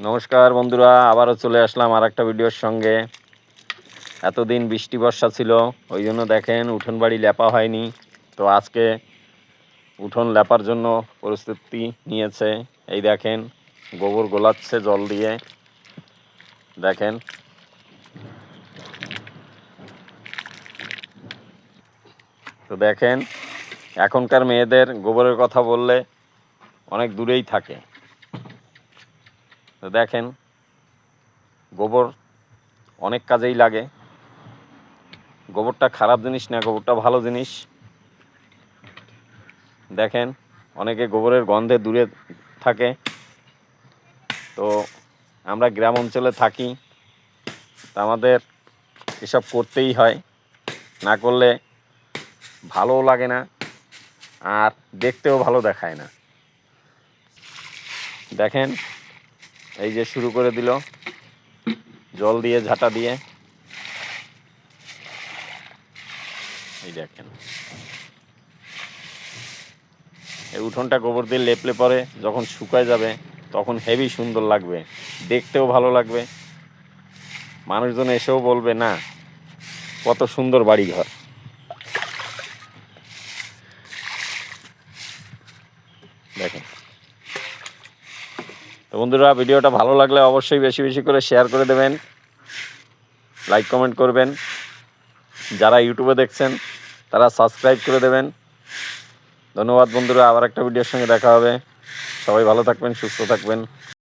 নমস্কার বন্ধুরা, আবারও চলে আসলাম আর একটা ভিডিওর সঙ্গে। এতদিন বৃষ্টি বর্ষা ছিল, ওই জন্য দেখেন উঠোন বাড়ি লেপা হয়নি। তো আজকে উঠোন লেপার জন্য প্রস্তুতি নিয়েছে। এই দেখেন গোবর গোলাচ্ছে জল দিয়ে, দেখেন। তো দেখেন এখনকার মেয়েদের গোবরের কথা বললে অনেক দূরেই থাকে। তো দেখেন গোবর অনেক কাজেই লাগে। গোবরটা খারাপ জিনিস না, গোবরটা ভালো জিনিস। দেখেন অনেকে গোবরের গন্ধে দূরে থাকে। তো আমরা গ্রাম অঞ্চলে থাকি, তা আমাদের এসব করতেই হয়, না করলে ভালোও লাগে না আর দেখতেও ভালো দেখায় না। দেখেন এই যে শুরু করে দিল জল দিয়ে, ঝাঁটা দিয়ে। এই দেখেন এই উঠোনটা গোবর দিয়ে লেপলে পরে যখন শুকায় যাবে তখন হেভি সুন্দর লাগবে, দেখতেও ভালো লাগবে। মানুষজন এসেও বলবে না কত সুন্দর বাড়িঘর। দেখেন। তো বন্ধুরা, ভিডিওটা ভালো লাগলে অবশ্যই বেশি বেশি করে শেয়ার করে দেবেন, লাইক কমেন্ট করবেন। যারা ইউটিউবে দেখছেন তারা সাবস্ক্রাইব করে দেবেন। ধন্যবাদ বন্ধুরা, আবার একটা ভিডিওর সঙ্গে দেখা হবে। সবাই ভালো থাকবেন, সুস্থ থাকবেন।